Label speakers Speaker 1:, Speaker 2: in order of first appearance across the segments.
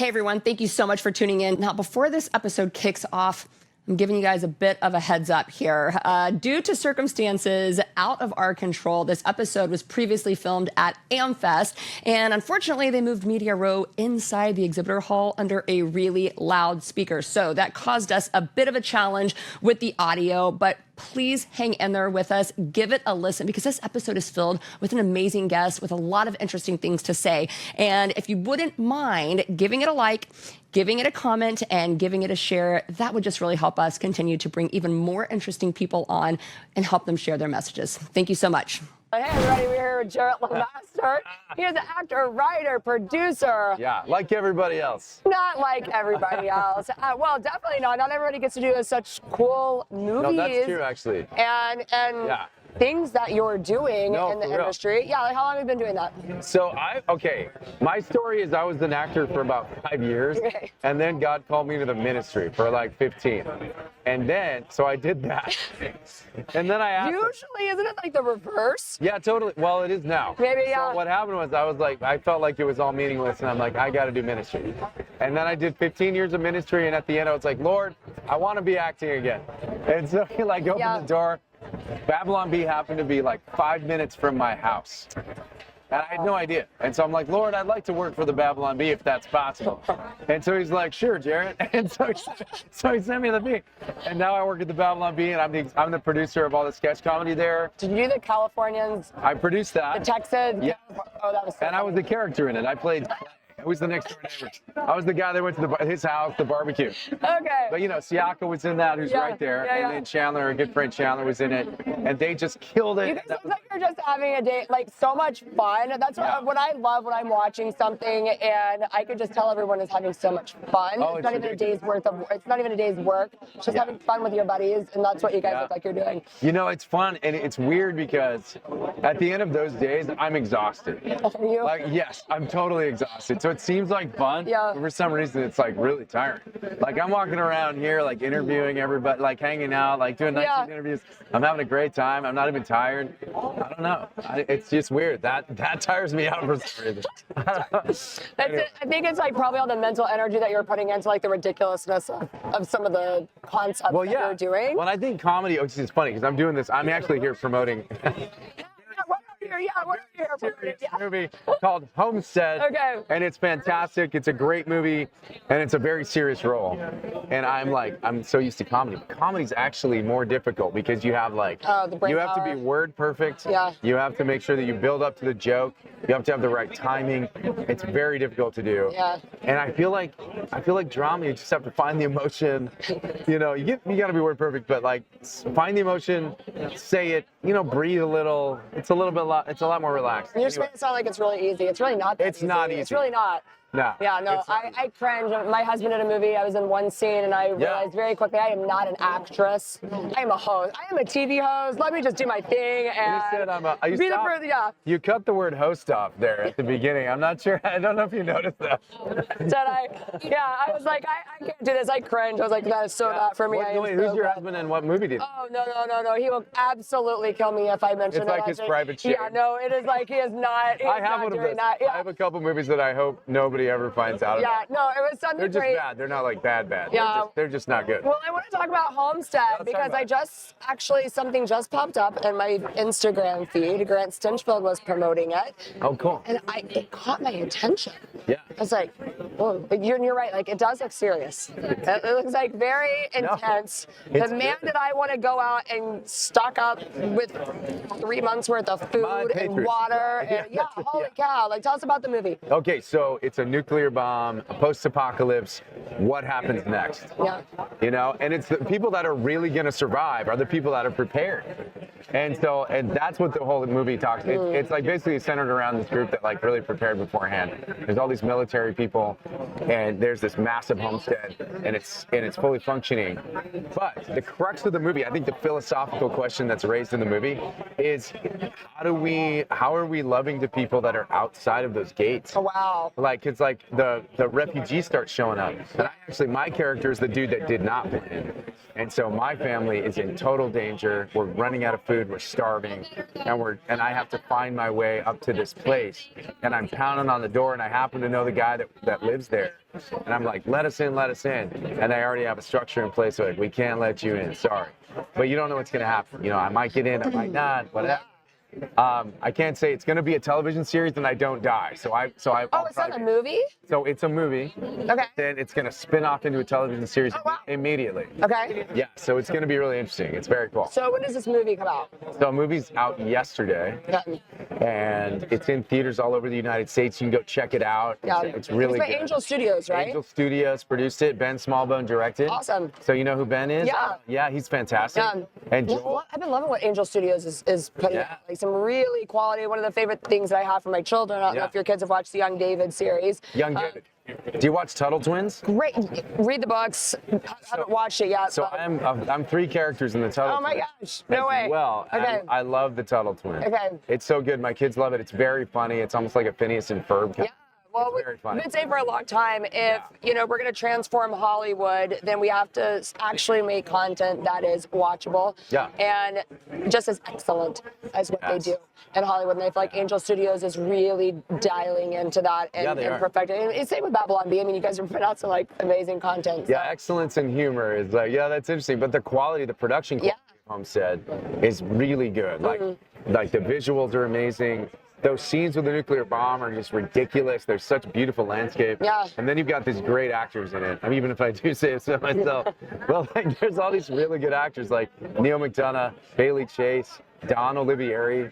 Speaker 1: Hey everyone, thank you so much for tuning in. Now, before this episode kicks off, I'm giving you guys a bit of a heads up here. Due to circumstances out of our control, this episode was previously filmed at AmFest, and unfortunately, they moved Media Row inside the exhibitor hall under a really loud speaker. So that caused us a bit of a challenge with the audio, but please hang in there with us. Give it a listen because this episode is filled with an amazing guest with a lot of interesting things to say. And if you wouldn't mind giving it a like, giving it a comment, and giving it a share, that would just really help us continue to bring even more interesting people on and help them share their messages. Thank you so much.
Speaker 2: Hey everybody, we're here with Jarret LeMaster. He is an actor, writer, producer.
Speaker 3: Yeah, like everybody else.
Speaker 2: Not like everybody else. Well, definitely not. Not everybody gets to do such cool movies.
Speaker 3: No, that's true, actually.
Speaker 2: And yeah. Things that you're doing in the industry. Yeah, like how long have you been doing that?
Speaker 3: So my story is I was an actor for about 5 years, and then God called me to the ministry for like 15. And then, so I did that. And then I asked
Speaker 2: Usually, isn't it like the reverse?
Speaker 3: Yeah, totally. Well, it is now.
Speaker 2: Maybe, yeah.
Speaker 3: So what happened was I felt like it was all meaningless, and I'm like, I got to do ministry. And then I did 15 years of ministry, and at the end I was like, Lord, I want to be acting again. And so he like opened the door. Babylon Bee happened to be like 5 minutes from my house. And I had no idea. And so I'm like, Lord, I'd like to work for the Babylon Bee if that's possible. And so he's like, sure, Jarrett. And so he sent me the bee. And now I work at the Babylon Bee, and I'm the producer of all the sketch comedy there.
Speaker 2: Did you do the Californians?
Speaker 3: I produced that.
Speaker 2: The Texans?
Speaker 3: Yeah.
Speaker 2: Oh, that was so
Speaker 3: And I was the character in it. I played... It was the next door neighbor. I was the guy that went to his house, the barbecue.
Speaker 2: Okay.
Speaker 3: But you know, Siaka was in that, who's right there, and then Chandler, our good friend Chandler, was in it, and they just killed it.
Speaker 2: You guys look like you're just having a day, like so much fun. That's what I love when I'm watching something, and I could just tell everyone is having so much fun.
Speaker 3: Oh,
Speaker 2: it's not even a day's worth of. It's not even a day's work. It's just having fun with your buddies, and that's what you guys look like you're doing.
Speaker 3: You know, it's fun, and it's weird because at the end of those days, I'm exhausted.
Speaker 2: Are you?
Speaker 3: Like, yes, I'm totally exhausted. So it seems like fun.
Speaker 2: Yeah.
Speaker 3: But for some reason, it's like really tiring. Like I'm walking around here, like interviewing everybody, like hanging out, like doing nice interviews. I'm having a great time. I'm not even tired. I don't know. It's just weird. That tires me out for some reason.
Speaker 2: Anyway. I think it's like probably all the mental energy that you're putting into like the ridiculousness of some of the concepts that you're doing.
Speaker 3: Well, I think comedy, which is funny because I'm doing this. I'm actually here promoting.
Speaker 2: What are you here for?
Speaker 3: A movie called Homestead.
Speaker 2: Okay.
Speaker 3: And it's fantastic. It's a great movie, and it's a very serious role. And I'm so used to comedy. But comedy's actually more difficult because you have you have to be word perfect.
Speaker 2: Yeah.
Speaker 3: You have to make sure that you build up to the joke. You have to have the right timing. It's very difficult to do.
Speaker 2: Yeah.
Speaker 3: And I feel like drama, you just have to find the emotion. You know, you got to be word perfect, but like find the emotion, say it. You know, breathe a little. It's a lot more relaxed.
Speaker 2: You're just making it sound like it's really easy. It's really not that
Speaker 3: easy. It's not easy.
Speaker 2: It's really not.
Speaker 3: No.
Speaker 2: Yeah, no, I cringe. My husband did a movie. I was in one scene, and I realized very quickly I am not an actress. I am a host. I am a TV host. Let me just do my thing and
Speaker 3: you said You cut the word host off there at the beginning. I'm not sure. I don't know if you noticed that.
Speaker 2: Did I? Yeah, I was like, I can't do this. I cringe. I was like, that is so not for me.
Speaker 3: Who's your husband and what movie did?
Speaker 2: Oh, no. He will absolutely kill me if I mention it.
Speaker 3: It's like his private share.
Speaker 2: Yeah, no, it is like he is not.
Speaker 3: I have one of those.
Speaker 2: Yeah.
Speaker 3: I have a couple movies that I hope nobody ever finds out about.
Speaker 2: Yeah, no, it was something
Speaker 3: They're just bad. They're not like bad.
Speaker 2: Yeah.
Speaker 3: They're just not good.
Speaker 2: Well, I want to talk about Homestead because something just popped up in my Instagram feed. Grant Stinchfield was promoting it.
Speaker 3: Oh, cool.
Speaker 2: And it caught my attention.
Speaker 3: Yeah.
Speaker 2: I was like, whoa, you're right. Like, it does look serious. It looks like very intense. The man that I want to go out and stock up with 3 months worth of food and water. Holy cow. Like, tell us about the movie.
Speaker 3: Okay, so it's a nuclear bomb, a post-apocalypse. What happens next?
Speaker 2: Yeah.
Speaker 3: You know, and it's the people that are really going to survive are the people that are prepared. And that's what the whole movie talks. It's like basically centered around this group that like really prepared beforehand. There's all these military people, and there's this massive homestead, and it's fully functioning. But the crux of the movie, I think the philosophical question that's raised in the movie is how are we loving the people that are outside of those gates?
Speaker 2: Oh, wow.
Speaker 3: Like, 'cause it's like the refugees start showing up. And my character is the dude that did not win. And so my family is in total danger. We're running out of food. We're starving, and I have to find my way up to this place. And I'm pounding on the door, and I happen to know the guy that lives there. And I'm like, let us in, let us in. And they already have a structure in place. So like, we can't let you in. Sorry, but you don't know what's gonna happen. You know, I might get in, I might not. Whatever. I can't say it's going to be a television series and I don't die. So I.
Speaker 2: Oh, it's not a movie?
Speaker 3: So it's a movie.
Speaker 2: Okay.
Speaker 3: Then it's going to spin off into a television series immediately.
Speaker 2: Okay.
Speaker 3: Yeah. So it's going to be really interesting. It's very cool.
Speaker 2: So when does this movie come out?
Speaker 3: So the movie's out yesterday.
Speaker 2: Yeah.
Speaker 3: And it's in theaters all over the United States. You can go check it out.
Speaker 2: Yeah.
Speaker 3: It's really
Speaker 2: by
Speaker 3: good.
Speaker 2: Angel Studios, right?
Speaker 3: Angel Studios produced it. Ben Smallbone directed.
Speaker 2: Awesome.
Speaker 3: So you know who Ben is?
Speaker 2: Yeah.
Speaker 3: Yeah, he's fantastic.
Speaker 2: Yeah.
Speaker 3: And
Speaker 2: Well,
Speaker 3: Joel.
Speaker 2: I've been loving what Angel Studios is putting out. Like some really quality. One of the favorite things that I have for my children. I don't know if your kids have watched the Young David series.
Speaker 3: Young David. Do you watch Tuttle Twins?
Speaker 2: Great. Read the books. Haven't watched it yet.
Speaker 3: So I'm 3 characters in the Tuttle
Speaker 2: Oh my
Speaker 3: Twins.
Speaker 2: gosh! No way.
Speaker 3: Well,
Speaker 2: Okay.
Speaker 3: I love the Tuttle Twins.
Speaker 2: Okay.
Speaker 3: It's so good. My kids love it. It's very funny. It's almost like a Phineas and Ferb.
Speaker 2: Yeah. Well,
Speaker 3: It's very funny.
Speaker 2: we've been saying for a long time, if we're going to transform Hollywood, then we have to actually make content that is watchable and just as excellent as what they do in Hollywood. And I feel like Angel Studios is really dialing into that and perfecting. And it's same with Babylon Bee. I mean, you guys are putting out some like amazing content. So.
Speaker 3: Yeah, excellence in humor is like, that's interesting. But the quality, the production quality of Homestead is really good. Like the visuals are amazing. Those scenes with the nuclear bomb are just ridiculous. There's such beautiful landscape.
Speaker 2: Yeah.
Speaker 3: And then you've got these great actors in it. I mean, even if I do say it so myself. Well, like, there's all these really good actors like Neil McDonough, Bailey Chase, Don Olivieri.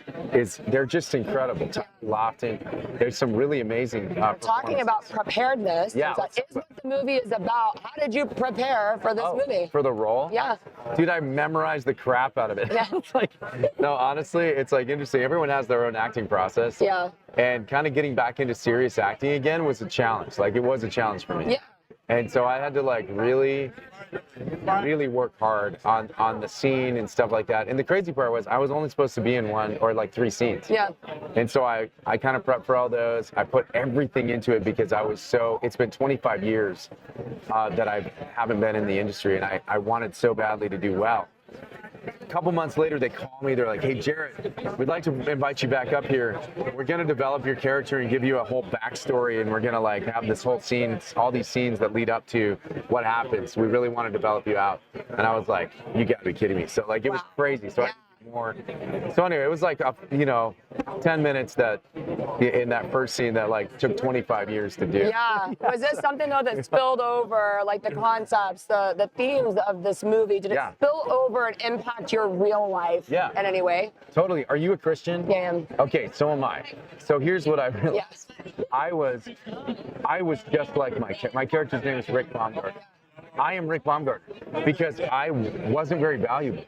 Speaker 3: They're just incredible. Tom Lofton. There's some really amazing
Speaker 2: Talking about preparedness, is what the movie is about. How did you prepare for this movie?
Speaker 3: For the role?
Speaker 2: Yeah.
Speaker 3: Dude, I memorized the crap out of it.
Speaker 2: Yeah.
Speaker 3: It's like, no, honestly, it's like interesting. Everyone has their own acting process.
Speaker 2: Yeah.
Speaker 3: And kind of getting back into serious acting again was a challenge. Like, it was a challenge for me.
Speaker 2: Yeah.
Speaker 3: And so I had to like really work hard on the scene and stuff like that. And the crazy part was I was only supposed to be in 1 or like 3 scenes.
Speaker 2: Yeah.
Speaker 3: And so I kind of prepped for all those. I put everything into it because it's been 25 years that I haven't been in the industry, and I wanted so badly to do well. A couple months later, they call me. They're like, "Hey, Jarrett, we'd like to invite you back up here. We're going to develop your character and give you a whole backstory, and we're going to like have this whole scene, all these scenes that lead up to what happens. We really want to develop you out." And I was like, "You got to be kidding me!" So like, it was crazy. So I more. So anyway, it was like 10 minutes that in that first scene that like took 25 years to do.
Speaker 2: Yeah. Was this something though that spilled over, like the concepts, the themes of this movie? Did it spill over and impact your real life in any way?
Speaker 3: Totally. Are you a Christian?
Speaker 2: Yeah, I am.
Speaker 3: Okay, so am I. So here's what I realized. I was just like my character's name is Rick Baumgartner. I am Rick Baumgartner because I wasn't very valuable.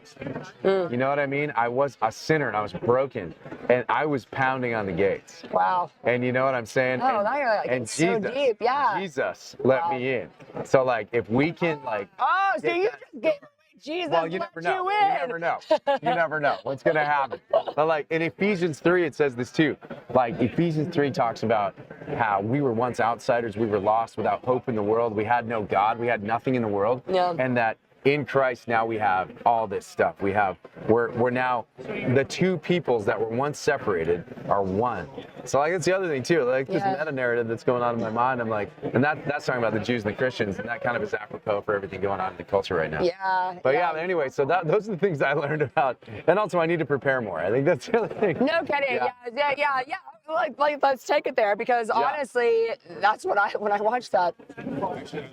Speaker 3: You know what I mean? I was a sinner and I was broken, and I was pounding on the gates.
Speaker 2: Wow.
Speaker 3: And you know what I'm saying?
Speaker 2: Oh, now you're like, it's so deep,
Speaker 3: Jesus let me in. So like, if we can like.
Speaker 2: Oh, so you just gave Jesus
Speaker 3: well, you
Speaker 2: let
Speaker 3: never know.
Speaker 2: you in.
Speaker 3: You never know. You never know what's gonna happen. But like in Ephesians 3, it says this too. Like Ephesians 3 talks about how we were once outsiders, we were lost without hope in the world. We had no God, we had nothing in the world, and that in Christ now we have all this stuff. We're now the two peoples that were once separated are one. So like that's the other thing too. Like this meta narrative that's going on in my mind. I'm like, and that's talking about the Jews and the Christians, and that kind of is apropos for everything going on in the culture right now.
Speaker 2: Yeah.
Speaker 3: But anyway, so those are the things I learned about, and also I need to prepare more. I think that's the other thing.
Speaker 2: No kidding. Yeah. Like let's take it there because honestly, that's what when I watched that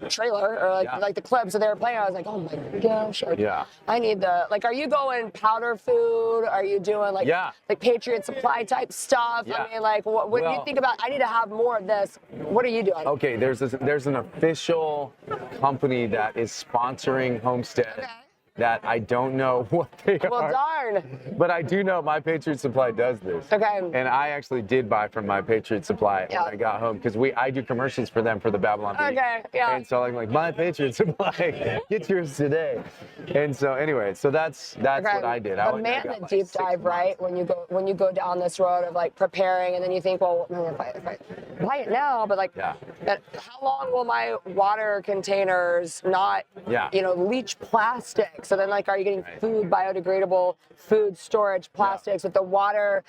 Speaker 2: trailer or like the clips that they were playing, I was like, oh my gosh. I need are you going powder food? Are you doing like Patriot Supply type stuff? I mean, like what do you think about? I need to have more of this. What are you doing?
Speaker 3: Okay, there's an official company that is sponsoring Homestead. that I don't know what they
Speaker 2: Well,
Speaker 3: are.
Speaker 2: darn.
Speaker 3: But I do know My Patriot Supply does this.
Speaker 2: Okay.
Speaker 3: And I actually did buy from My Patriot Supply when I got home because I do commercials for them for the Babylon Bee.
Speaker 2: Okay, yeah.
Speaker 3: And so I'm like, My Patriot Supply, get yours today. And so anyway, so that's what I did.
Speaker 2: But man, the deep dive, right? When you go down this road of like preparing, and then you think, well, if I buy it now, but like, how long will my water containers not, leach plastic? So then, like, are you getting food, biodegradable food storage plastics with the water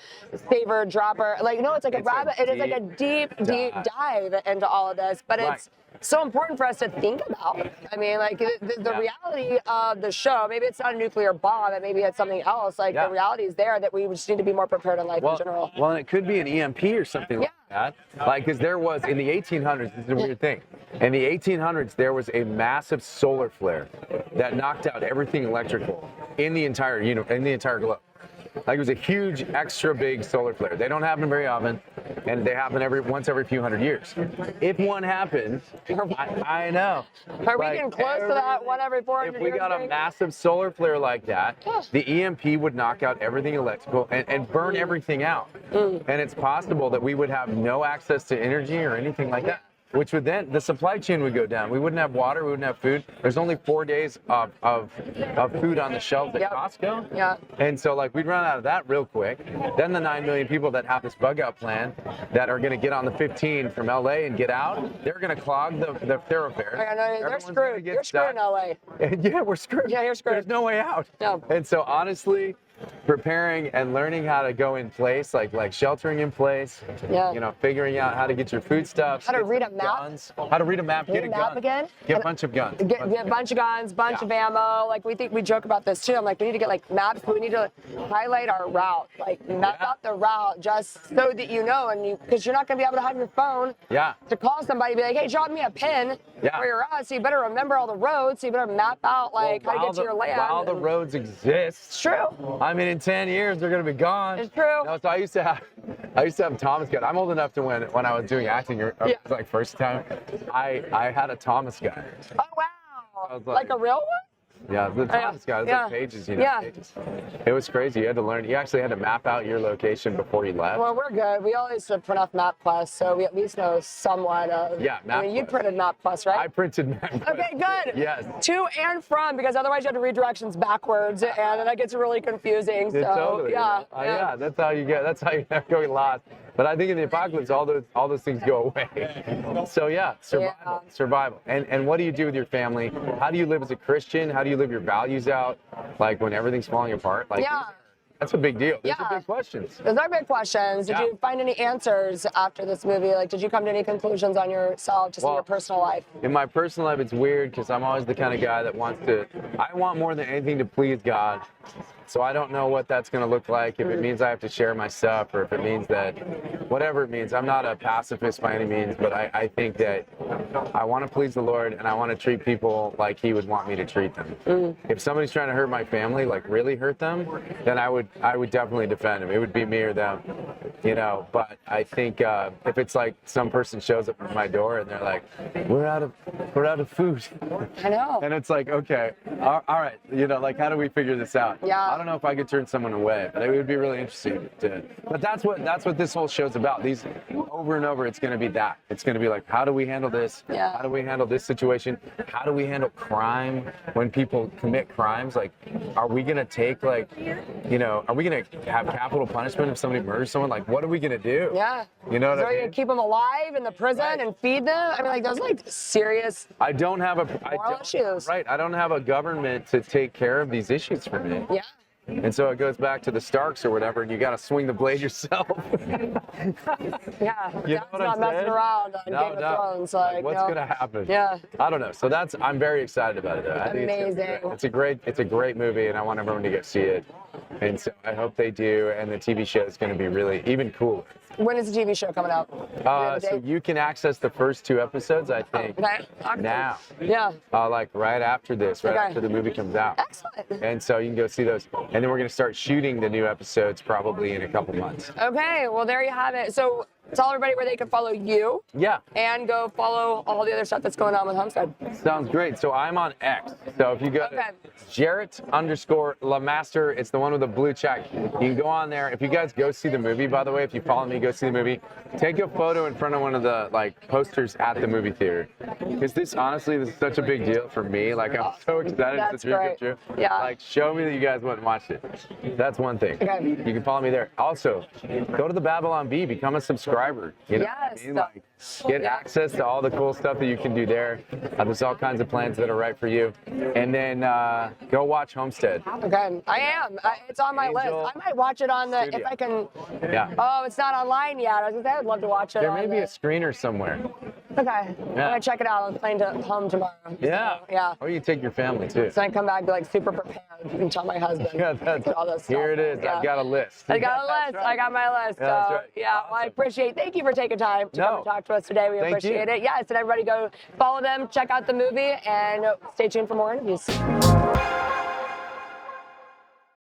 Speaker 2: saver dropper? Like, no, it's like it is like a deep dive into all of this, but it's so important for us to think about. I mean, like the reality of the show, maybe it's not a nuclear bomb, and maybe it's something else. Like the reality is there that we just need to be more prepared in life in general.
Speaker 3: Well, and it could be an EMP or something like that. Like, because there was, in the 1800s, this is a weird thing. In the 1800s, there was a massive solar flare that knocked out everything electrical in the entire globe. Like, it was a huge, extra big solar flare. They don't happen very often, and they happen once every few hundred years. If one happened, I know.
Speaker 2: Are we getting close to that one every 400 years?
Speaker 3: If we got a massive solar flare like that, the EMP would knock out everything electrical and burn everything out. And it's possible that we would have no access to energy or anything like that. Which would then, the supply chain would go down. We wouldn't have water, we wouldn't have food. There's only 4 days of food on the shelves at Costco.
Speaker 2: Yeah.
Speaker 3: And so, like, we'd run out of that real quick. Then the 9 million people that have this bug out plan that are gonna get on the 15 from LA and get out, they're gonna clog the thoroughfares.
Speaker 2: They're screwed. You're screwed in LA.
Speaker 3: Yeah, we're screwed.
Speaker 2: Yeah, you're screwed.
Speaker 3: There's no way out.
Speaker 2: No.
Speaker 3: And so, honestly, preparing and learning how to go in place, like sheltering in place, figuring out how to get your foodstuffs,
Speaker 2: how to read a map,
Speaker 3: guns, how to read a map, get a gun,
Speaker 2: again,
Speaker 3: get a bunch of guns,
Speaker 2: get a bunch of guns, bunch of ammo. Like, we joke about this too. I'm like, we need to get like maps, but we need to highlight our route, like map out the route, just so that you know, and because you're not gonna be able to have your phone to call somebody, be like, hey, drop me a pin where you're at, so you better remember all the roads, so you better map out how to get to your land.
Speaker 3: While the roads exist,
Speaker 2: it's true.
Speaker 3: I mean, in 10 years they're gonna be gone.
Speaker 2: It's true.
Speaker 3: No, so I used to have Thomas gun. I'm old enough to when I was doing acting, like first time, I had a Thomas gun.
Speaker 2: Oh wow! Like a real one?
Speaker 3: Yeah, the Thomas guy, it's like pages, pages. It was crazy. You had to learn. You actually had to map out your location before you left.
Speaker 2: Well, we're good. We always print off MapQuest, so we at least know somewhat of.
Speaker 3: Yeah, MapQuest.
Speaker 2: I mean, you printed MapQuest, right?
Speaker 3: I printed MapQuest.
Speaker 2: Okay, good.
Speaker 3: Yes.
Speaker 2: To and from, because otherwise you have to read directions backwards, and then that gets really confusing. So
Speaker 3: totally.
Speaker 2: yeah.
Speaker 3: That's how you never go lost. But I think in the apocalypse, all those things go away. So survival. And what do you do with your family? How do you live as a Christian? How do you live your values out? Like when everything's falling apart? Like, that's a big deal. Those are big questions.
Speaker 2: Those are big questions. Did you find any answers after this movie? Like, did you come to any conclusions on yourself, just in your personal life?
Speaker 3: In my personal life, it's weird because I'm always the kind of guy that I want more than anything to please God. So I don't know what that's going to look like, if it means I have to share my stuff or if it means that, whatever it means. I'm not a pacifist by any means, but I think that I want to please the Lord and I want to treat people like He would want me to treat them. If somebody's trying to hurt my family, like really hurt them, then I would definitely defend them. It would be me or them, But I think if it's like some person shows up at my door and they're like, we're out of food.
Speaker 2: I know.
Speaker 3: And it's like, okay, all right, like how do we figure this out?
Speaker 2: Yeah.
Speaker 3: I don't know if I could turn someone away, but it would be really interesting to. But that's what this whole show's about. These over and over, it's going to be that. It's going to be like, how do we handle this?
Speaker 2: Yeah.
Speaker 3: How do we handle this situation? How do we handle crime when people commit crimes? Like, are we going to take are we going to have capital punishment if somebody murders someone? Like, what are we going to do?
Speaker 2: Yeah.
Speaker 3: You know what I mean?
Speaker 2: Are you going to keep them alive in the prison and feed them? I mean, like, those serious.
Speaker 3: I don't have
Speaker 2: moral issues.
Speaker 3: Right. I don't have a government to take care of these issues for me.
Speaker 2: Yeah.
Speaker 3: And so it goes back to the Starks or whatever, and you got to swing the blade yourself.
Speaker 2: Yeah,
Speaker 3: you know
Speaker 2: that's not messing around on Game of Thrones. Like,
Speaker 3: what's gonna happen?
Speaker 2: Yeah.
Speaker 3: I don't know. So I'm very excited about it. Though. I think
Speaker 2: amazing.
Speaker 3: It's a great movie, and I want everyone to go see it. And so I hope they do. And the TV show is going to be really even cooler.
Speaker 2: When is the TV show coming out?
Speaker 3: So you can access the first 2 episodes, I think, now.
Speaker 2: Yeah.
Speaker 3: Like right after this, after the movie comes out.
Speaker 2: Excellent.
Speaker 3: And so you can go see those. And then we're going to start shooting the new episodes probably in a couple months.
Speaker 2: Okay, well, there you have it. So tell everybody where they can follow you.
Speaker 3: Yeah.
Speaker 2: And go follow all the other stuff that's going on with Homestead.
Speaker 3: Sounds great. So I'm on X. So if you go to Jarret_LeMaster, it's the one with the blue check. You can go on there. If you guys go see the movie, by the way, if you follow me, go see the movie. Take a photo in front of one of the posters at the movie theater. Because this is such a big deal for me. Like I'm so excited
Speaker 2: That's
Speaker 3: to dream
Speaker 2: great.
Speaker 3: come true.
Speaker 2: Yeah.
Speaker 3: Like show me that you guys went and watched it. That's one thing.
Speaker 2: Okay.
Speaker 3: You can follow me there. Also, go to the Babylon Bee, become a subscriber. You know what I
Speaker 2: Yes.
Speaker 3: mean? Like, get access to all the cool stuff that you can do there. There's all kinds of plans that are right for you. And then go watch Homestead.
Speaker 2: Okay, I am. It's on my list. I might watch it on the,
Speaker 3: Studio.
Speaker 2: if I can.
Speaker 3: Yeah.
Speaker 2: Oh, it's not online yet. I was gonna say I would love to watch it.
Speaker 3: There
Speaker 2: on
Speaker 3: may be a screener somewhere.
Speaker 2: Okay. I'm gonna check it out. I'm planning to home tomorrow.
Speaker 3: Yeah.
Speaker 2: So, yeah.
Speaker 3: Or you take your family too.
Speaker 2: So I come back and be like super prepared and tell my husband.
Speaker 3: Yeah, that's,
Speaker 2: all this stuff.
Speaker 3: here it is.
Speaker 2: Yeah.
Speaker 3: I've got a list.
Speaker 2: I got a
Speaker 3: That's
Speaker 2: list.
Speaker 3: right.
Speaker 2: I got my list.
Speaker 3: Yeah, that's
Speaker 2: So,
Speaker 3: right.
Speaker 2: yeah, well, I appreciate. Thank you for taking time to come and talk to us today. We
Speaker 3: Thank
Speaker 2: appreciate
Speaker 3: you.
Speaker 2: it. Yes, and everybody go follow them, check out the movie, and stay tuned for more interviews.